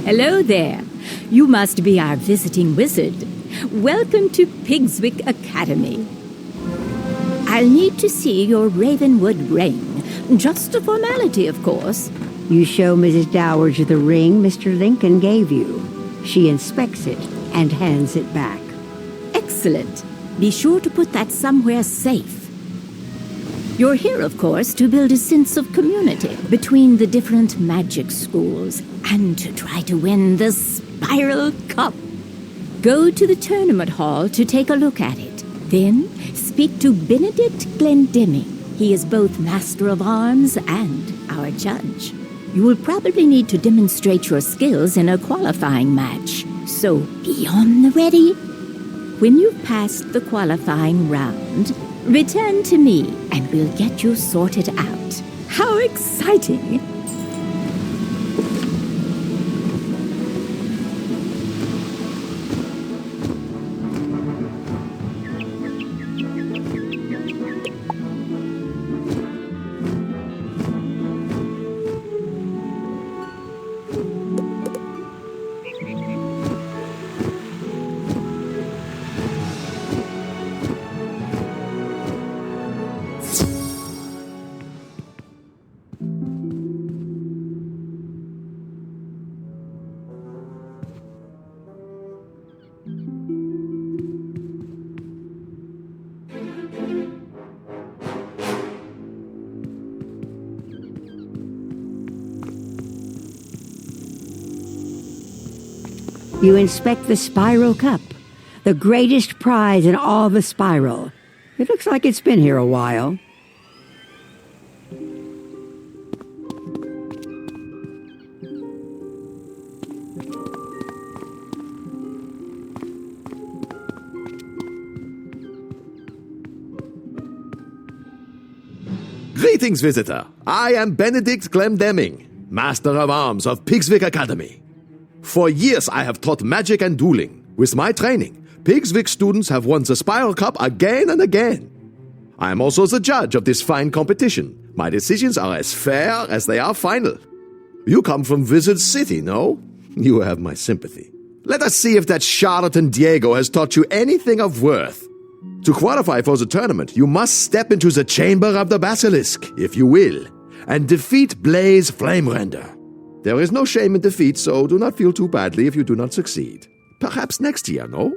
Hello there. You must be our visiting wizard. Welcome to Pigswick Academy. I'll need to see your Ravenwood ring. Just a formality, of course. You show Mrs. Dowager the ring Mr. Lincoln gave you. She inspects it and hands it back. Excellent. Be sure to put that somewhere safe. You're here, of course, to build a sense of community between the different magic schools and to try to win the Spiral Cup. Go to the tournament hall to take a look at it. Then speak to Benedict Glendemming. He is both Master of Arms and our judge. You will probably need to demonstrate your skills in a qualifying match. So be on the ready. When you've passed the qualifying round, return to me and we'll get you sorted out. How exciting! You inspect the Spiral Cup, the greatest prize in all the Spiral. It looks like it's been here a while. Greetings, visitor. I am Benedict Glendemming, Master of Arms of Pigswick Academy. For years I have taught magic and dueling. With my training, Pigswick students have won the Spiral Cup again and again. I am also the judge of this fine competition. My decisions are as fair as they are final. You come from Wizard City, no? You have my sympathy. Let us see if that charlatan Diego has taught you anything of worth. To qualify for the tournament, you must step into the Chamber of the Basilisk, if you will, and defeat Blaze Flamerender. There is no shame in defeat, so do not feel too badly if you do not succeed. Perhaps next year, no?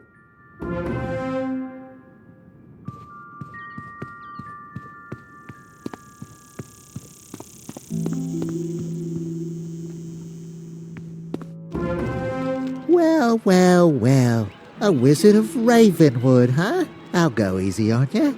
Well, well, well. A wizard of Ravenwood, huh? I'll go easy on ya.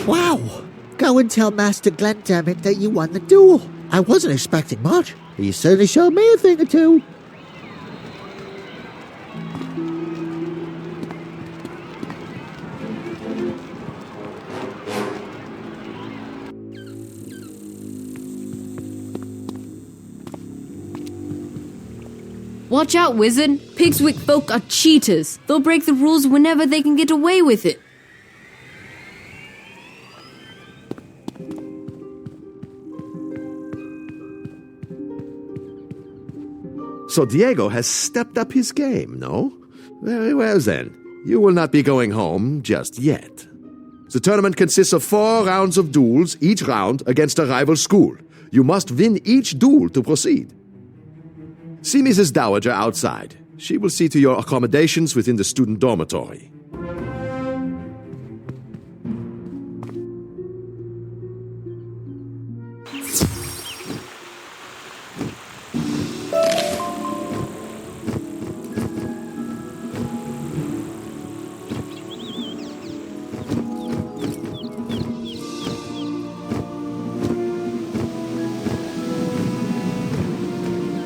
Wow! Go and tell Master Glendemick that you won the duel. I wasn't expecting much, but you certainly showed me a thing or two. Watch out, wizard. Pigswick folk are cheaters. They'll break the rules whenever they can get away with it. So Diego has stepped up his game, no? Very well then. You will not be going home just yet. The tournament consists of 4 rounds of duels, each round against a rival school. You must win each duel to proceed. See Mrs. Dowager outside. She will see to your accommodations within the student dormitory.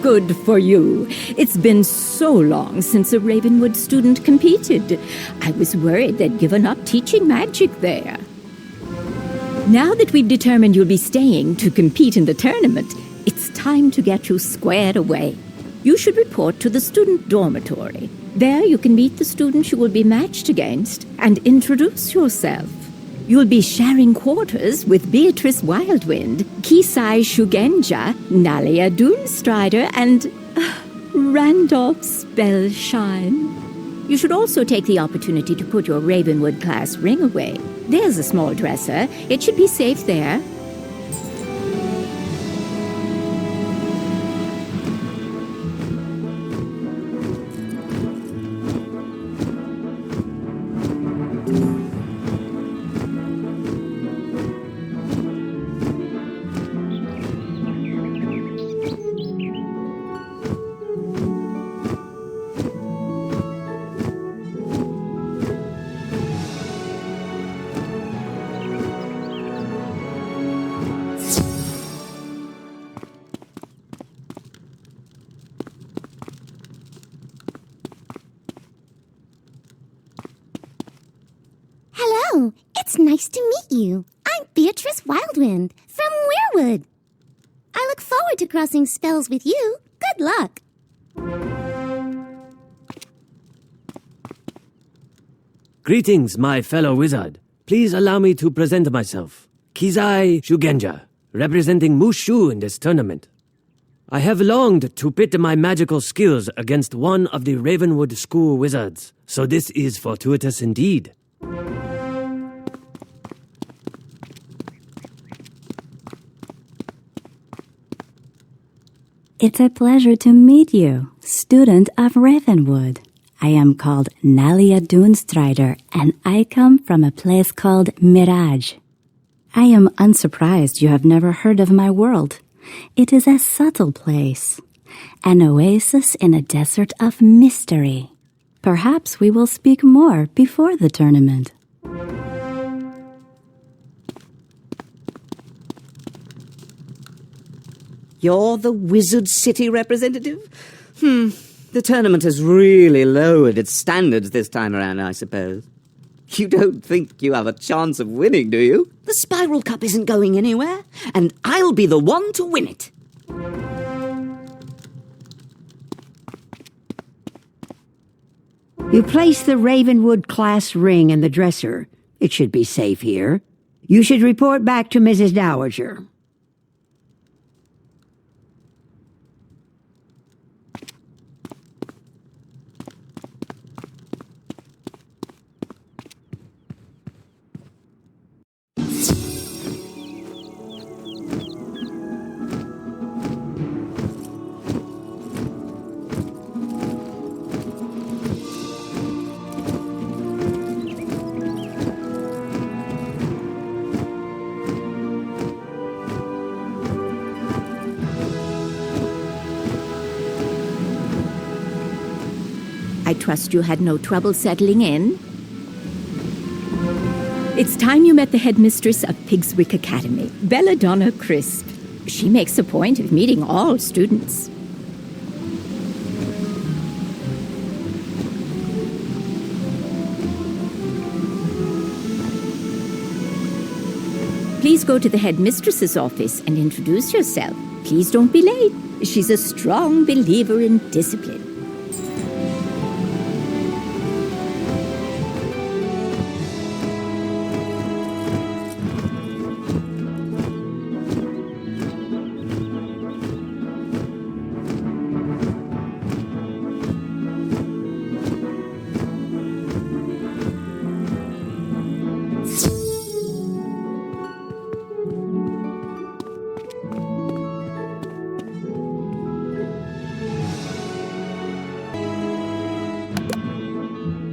Good for you. It's been so long since a Ravenwood student competed. I was worried they'd given up teaching magic there. Now that we've determined you'll be staying to compete in the tournament, it's time to get you squared away. You should report to the student dormitory. There you can meet the students you will be matched against and introduce yourself. You'll be sharing quarters with Beatrice Wildwind, Kisai Shugenja, Nalia Doomstrider, and Randolph Spellshine. You should also take the opportunity to put your Ravenwood class ring away. There's a small dresser. It should be safe there. Hello, it's nice to meet you. I'm Beatrice Wildwind from Weirwood. I look forward to crossing spells with you. Good luck. Greetings, my fellow wizard. Please allow me to present myself. Kizai Shugenja, representing Mushu in this tournament. I have longed to pit my magical skills against one of the Ravenwood School wizards, so this is fortuitous indeed. It's a pleasure to meet you, student of Ravenwood. I am called Nalia Doomstrider, and I come from a place called Mirage. I am unsurprised you have never heard of my world. It is a subtle place, an oasis in a desert of mystery. Perhaps we will speak more before the tournament. You're the Wizard City representative? The tournament has really lowered its standards this time around, I suppose. You don't think you have a chance of winning, do you? The Spiral Cup isn't going anywhere, and I'll be the one to win it. You place the Ravenwood class ring in the dresser. It should be safe here. You should report back to Mrs. Dowager. trust you had no trouble settling in. It's time you met the headmistress of Pigswick Academy, Belladonna Crisp. She makes a point of meeting all students. Please go to the headmistress's office and introduce yourself. Please don't be late. She's a strong believer in discipline.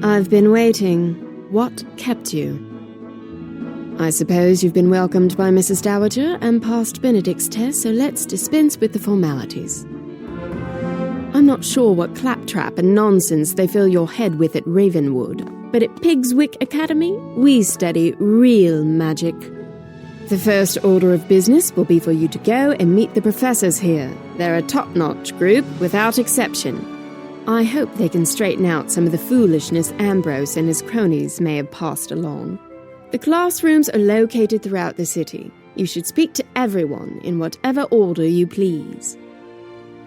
I've been waiting. What kept you? I suppose you've been welcomed by Mrs. Dowager and passed Benedict's test, so let's dispense with the formalities. I'm not sure what claptrap and nonsense they fill your head with at Ravenwood, but at Pigswick Academy, we study real magic. The first order of business will be for you to go and meet the professors here. They're a top-notch group, without exception. I hope they can straighten out some of the foolishness Ambrose and his cronies may have passed along. The classrooms are located throughout the city. You should speak to everyone in whatever order you please.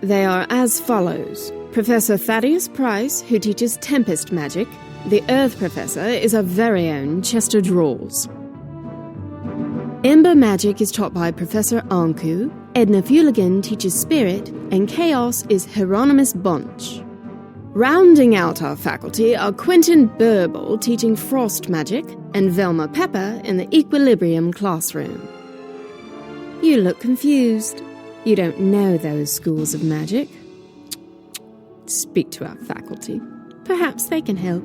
They are as follows. Professor Thaddeus Price, who teaches Tempest Magic. The Earth Professor is our very own Chester Drawls. Ember Magic is taught by Professor Anku. Edna Fuligan teaches Spirit, and Chaos is Hieronymus Bunch. Rounding out our faculty are Quentin Burble teaching Frost Magic and Velma Pepper in the Equilibrium classroom. You look confused. You don't know those schools of magic. Speak to our faculty. Perhaps they can help.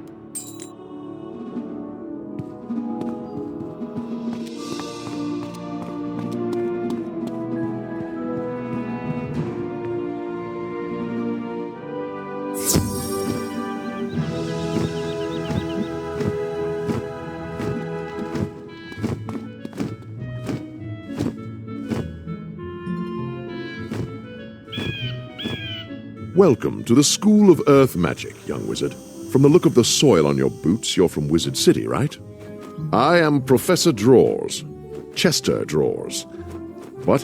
Welcome to the School of Earth Magic, young wizard. From the look of the soil on your boots, you're from Wizard City, right? I am Professor Drawers. Chester Drawers. What?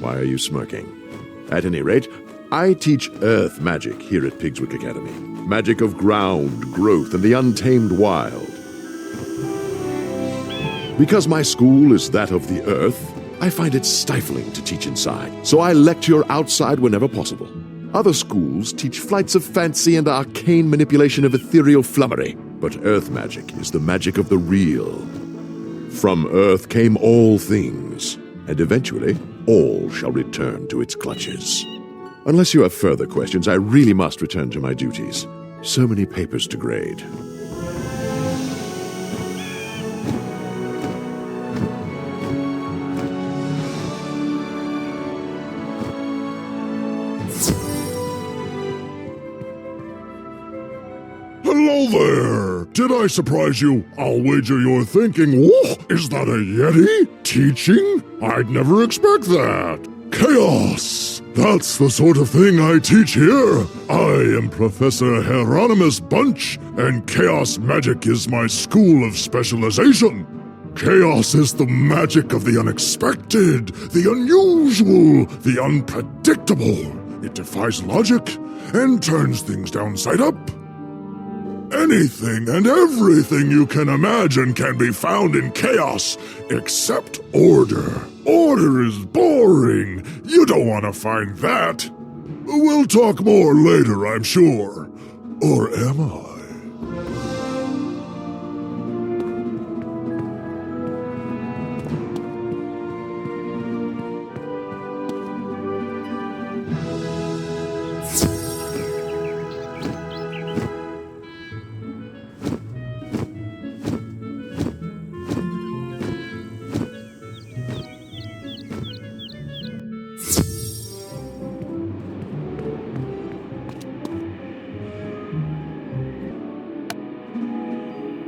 Why are you smirking? At any rate, I teach Earth Magic here at Pigswick Academy. Magic of ground, growth, and the untamed wild. Because my school is that of the Earth, I find it stifling to teach inside, so I lecture outside whenever possible. Other schools teach flights of fancy and arcane manipulation of ethereal flummery, but Earth magic is the magic of the real. From Earth came all things, and eventually all shall return to its clutches. Unless you have further questions, I really must return to my duties. So many papers to grade. Hello there! Did I surprise you? I'll wager you're thinking, whoa, is that a Yeti? Teaching? I'd never expect that. Chaos! That's the sort of thing I teach here. I am Professor Hieronymus Bunch, and Chaos Magic is my school of specialization. Chaos is the magic of the unexpected, the unusual, the unpredictable. It defies logic and turns things downside up. Anything and everything you can imagine can be found in chaos, except order. Order is boring. You don't want to find that. We'll talk more later, I'm sure. Or am I?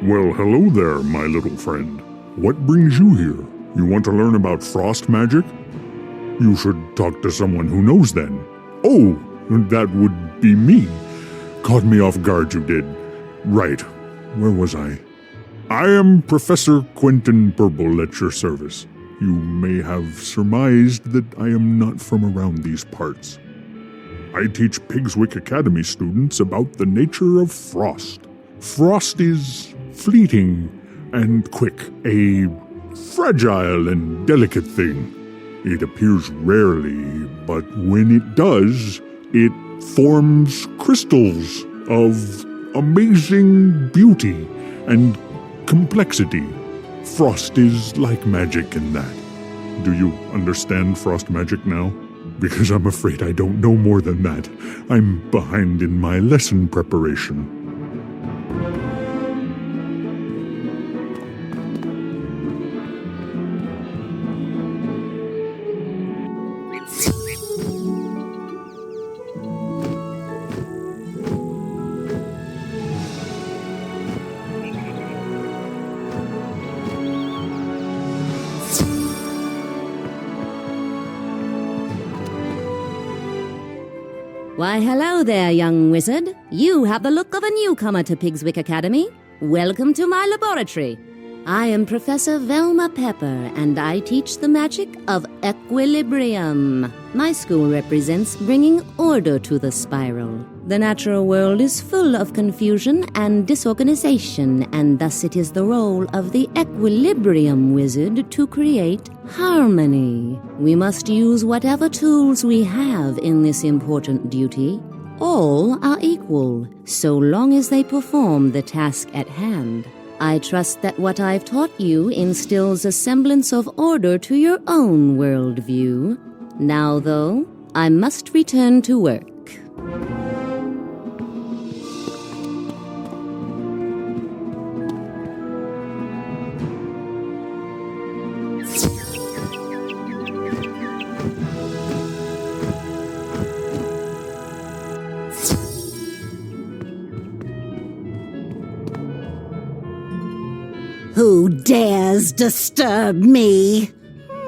Well, hello there, my little friend. What brings you here? You want to learn about frost magic? You should talk to someone who knows then. Oh, that would be me. Caught me off guard, you did. Right. Where was I? I am Professor Quentin Purple at your service. You may have surmised that I am not from around these parts. I teach Pigswick Academy students about the nature of frost. Frost is fleeting and quick, a fragile and delicate thing. It appears rarely, but when it does, it forms crystals of amazing beauty and complexity. Frost is like magic in that. Do you understand frost magic now? Because I'm afraid I don't know more than that. I'm behind in my lesson preparation. Why, hello there, young wizard. You have the look of a newcomer to Pigswick Academy. Welcome to my laboratory. I am Professor Velma Pepper, and I teach the magic of equilibrium. My school represents bringing order to the spiral. The natural world is full of confusion and disorganization, and thus it is the role of the equilibrium wizard to create harmony. We must use whatever tools we have in this important duty. All are equal, so long as they perform the task at hand. I trust that what I've taught you instills a semblance of order to your own worldview. Now, though, I must return to work. Who dares disturb me?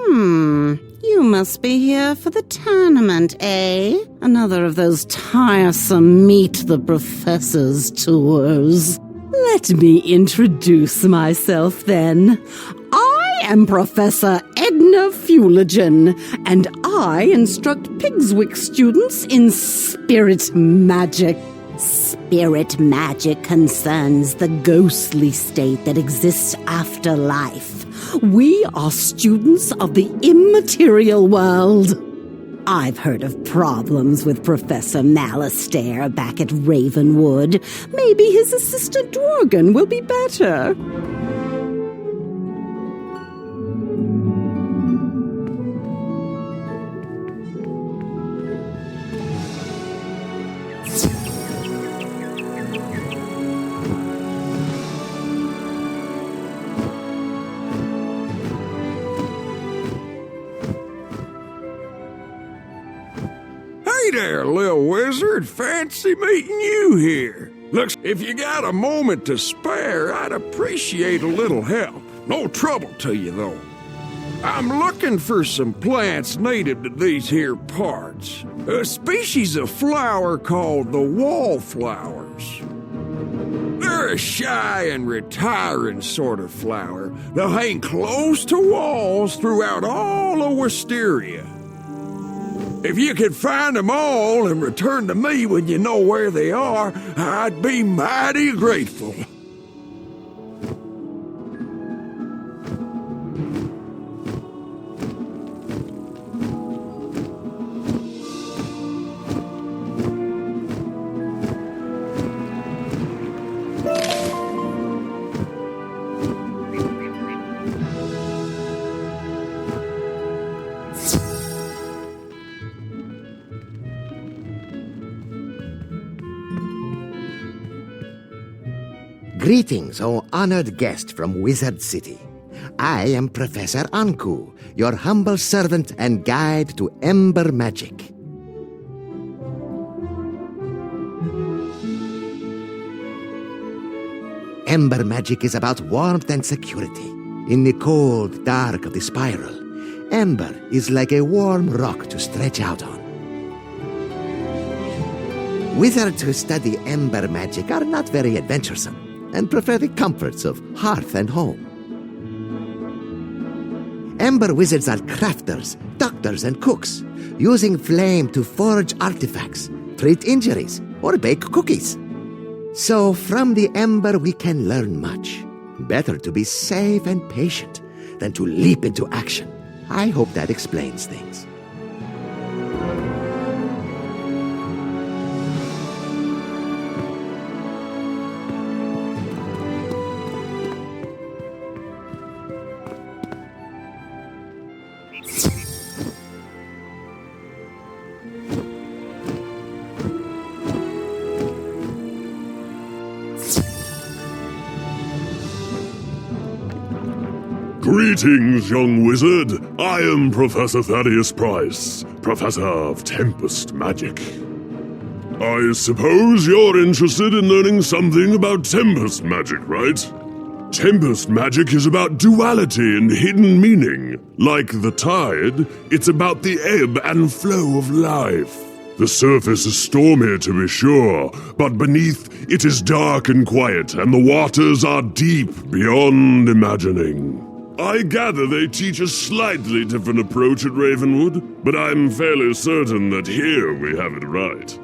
You must be here for the tournament, eh? Another of those tiresome Meet the Professors tours. Let me introduce myself, then. I am Professor Edna Fuligen, and I instruct Pigswick students in spirit magic. Spirit magic concerns the ghostly state that exists after life. We are students of the immaterial world. I've heard of problems with Professor Malastair back at Ravenwood. Maybe his assistant Dworgen will be better. Hey there, little wizard. Fancy meeting you here. Looks, if you got a moment to spare, I'd appreciate a little help. No trouble to you, though. I'm looking for some plants native to these here parts. A species of flower called the wallflowers. They're a shy and retiring sort of flower. They'll hang close to walls throughout all of Wisteria. If you could find them all and return to me when you know where they are, I'd be mighty grateful. Greetings, O honored guest from Wizard City. I am Professor Anku, your humble servant and guide to Ember Magic. Ember magic is about warmth and security. In the cold dark of the spiral, Ember is like a warm rock to stretch out on. Wizards who study Ember magic are not very adventuresome and prefer the comforts of hearth and home. Ember wizards are crafters, doctors, and cooks, using flame to forge artifacts, treat injuries, or bake cookies. So from the Ember we can learn much. Better to be safe and patient than to leap into action. I hope that explains things. Greetings, young wizard. I am Professor Thaddeus Price, Professor of Tempest Magic. I suppose you're interested in learning something about Tempest Magic, right? Tempest Magic is about duality and hidden meaning. Like the tide, it's about the ebb and flow of life. The surface is stormy, to be sure, but beneath it is dark and quiet, and the waters are deep beyond imagining. I gather they teach a slightly different approach at Ravenwood, but I'm fairly certain that here we have it right.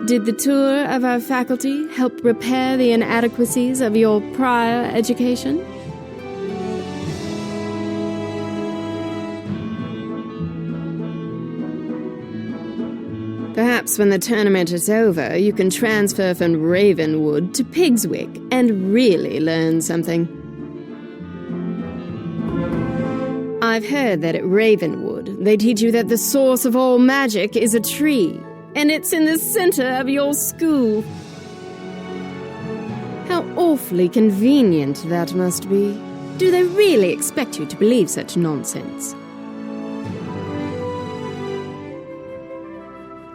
Did the tour of our faculty help repair the inadequacies of your prior education? Perhaps when the tournament is over, you can transfer from Ravenwood to Pigswick and really learn something. I've heard that at Ravenwood, they teach you that the source of all magic is a tree, and it's in the center of your school. How awfully convenient that must be. Do they really expect you to believe such nonsense?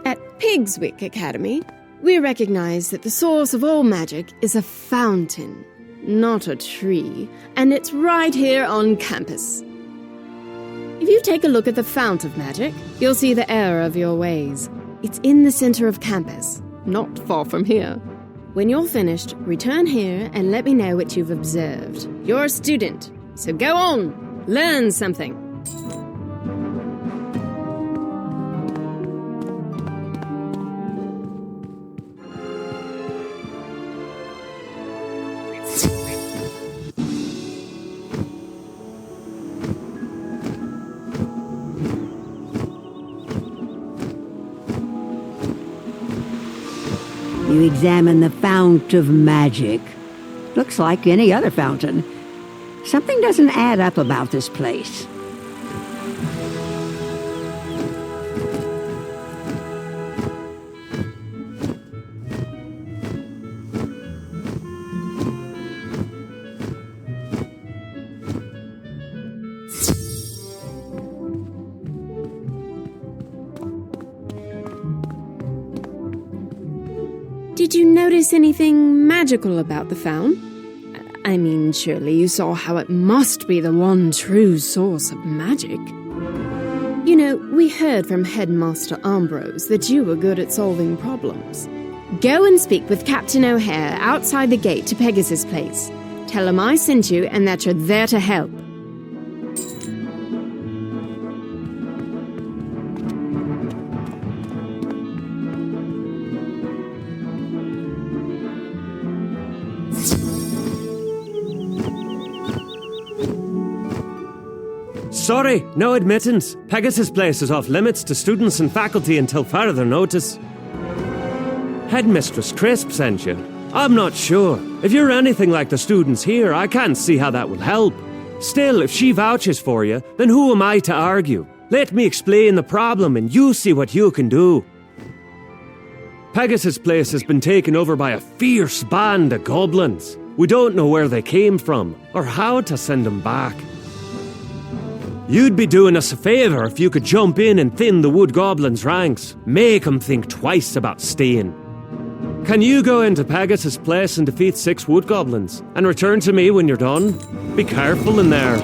At Pigswick Academy, we recognize that the source of all magic is a fountain, not a tree, and it's right here on campus. If you take a look at the fount of magic, you'll see the error of your ways. It's in the center of campus, not far from here. When you're finished, return here and let me know what you've observed. You're a student, so go on, learn something. You examine the fount of magic. Looks like any other fountain. Something doesn't add up about this place. Did you notice anything magical about the fount? I mean, surely you saw how it must be the one true source of magic. You know, we heard from Headmaster Ambrose that you were good at solving problems. Go and speak with Captain O'Hare outside the gate to Pegasus Place. Tell him I sent you and that you're there to help. Sorry, no admittance. Pegasus Place is off limits to students and faculty until further notice. Headmistress Crisp sent you. I'm not sure. If you're anything like the students here, I can't see how that will help. Still, if she vouches for you, then who am I to argue? Let me explain the problem and you see what you can do. Pegasus Place has been taken over by a fierce band of goblins. We don't know where they came from, or how to send them back. You'd be doing us a favour if you could jump in and thin the wood goblins' ranks. Make them think twice about staying. Can you go into Pegasus Place and defeat 6 wood goblins, and return to me when you're done? Be careful in there.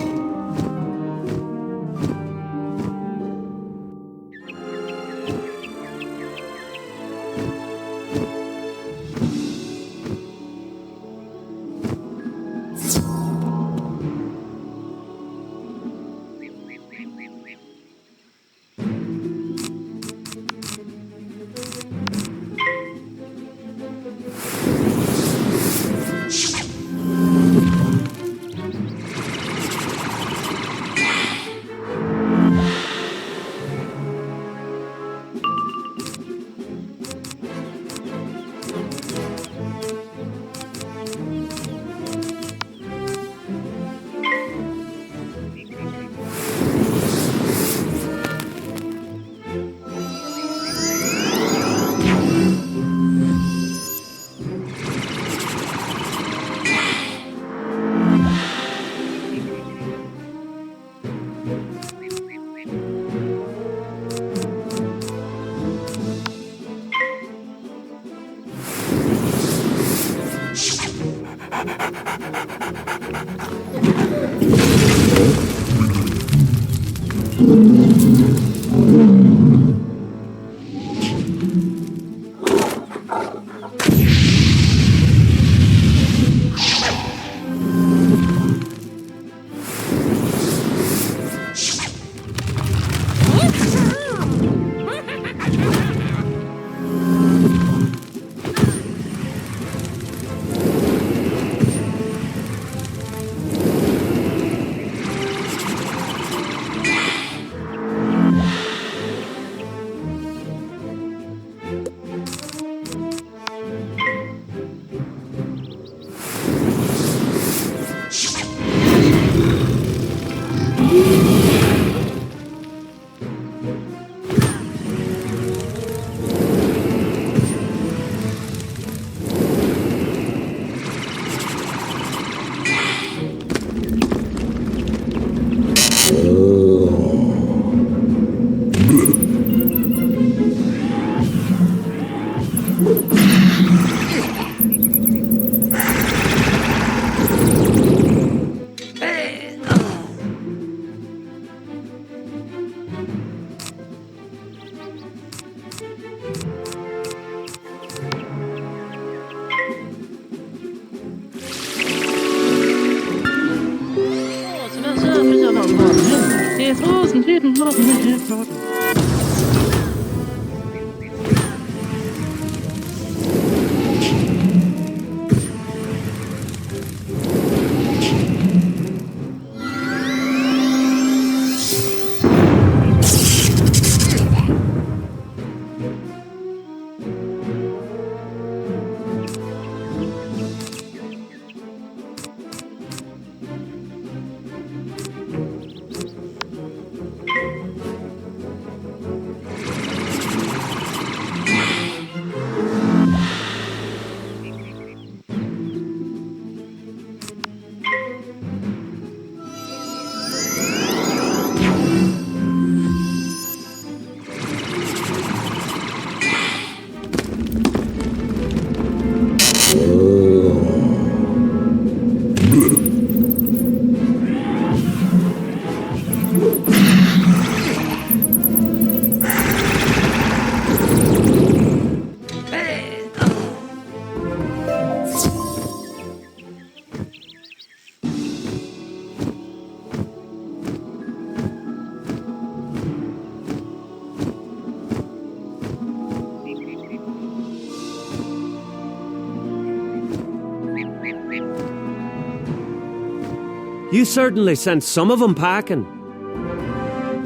You certainly sent some of them packing.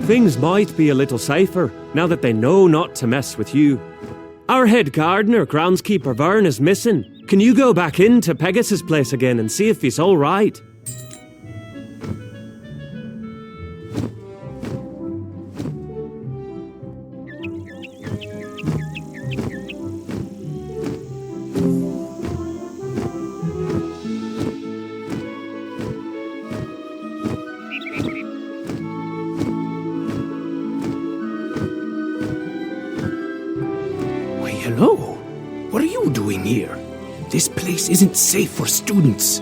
Things might be a little safer now that they know not to mess with you. Our head gardener, groundskeeper Vern, is missing. Can you go back into Pegasus' place again and see if he's all right? Hello? What are you doing here? This place isn't safe for students.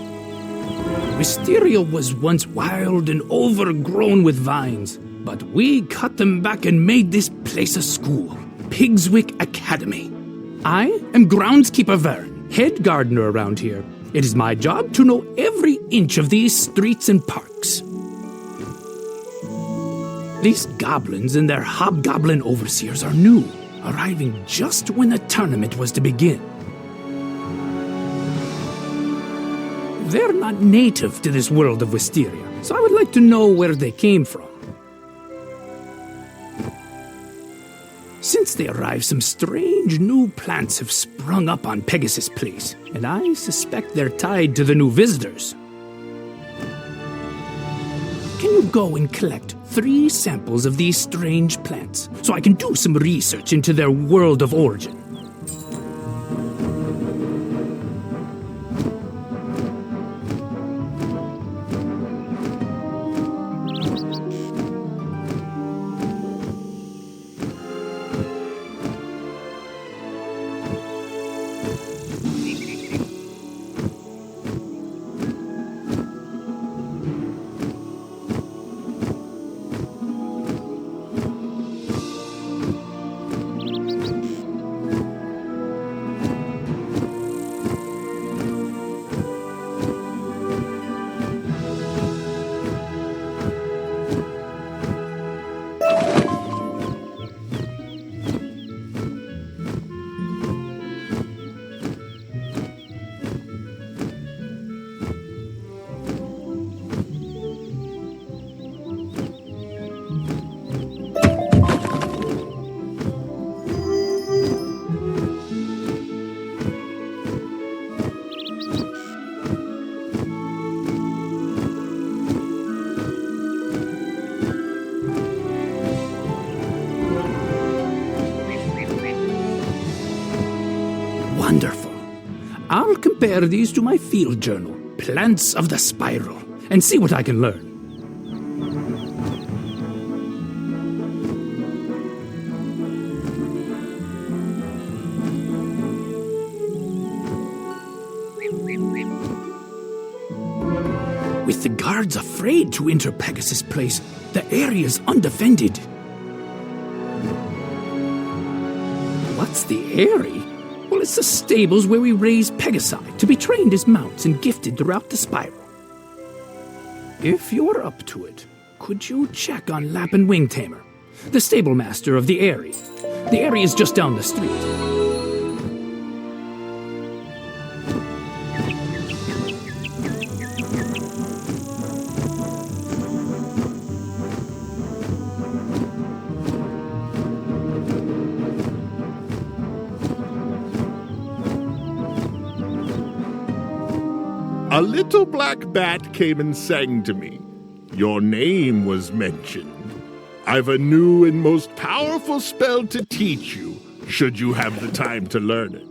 Wisteria was once wild and overgrown with vines, but we cut them back and made this place a school, Pigswick Academy. I am groundskeeper Vern, head gardener around here. It is my job to know every inch of these streets and parks. These goblins and their hobgoblin overseers are new, arriving just when the tournament was to begin. They're not native to this world of Wisteria, so I would like to know where they came from. Since they arrived, some strange new plants have sprung up on Pegasus Place, and I suspect they're tied to the new visitors. Can you go and collect 3 samples of these strange plants so I can do some research into their world of origin? Wonderful. I'll compare these to my field journal, Plants of the Spiral, and see what I can learn. With the guards afraid to enter Pegasus Place, the area's undefended. What's the Airy? Well, it's the stables where we raise Pegasi to be trained as mounts and gifted throughout the spiral. If you're up to it, could you check on Lap and Wing Tamer, the stable master of the Airy? The Airy is just down the street. A little black bat came and sang to me. Your name was mentioned. I've a new and most powerful spell to teach you, should you have the time to learn it.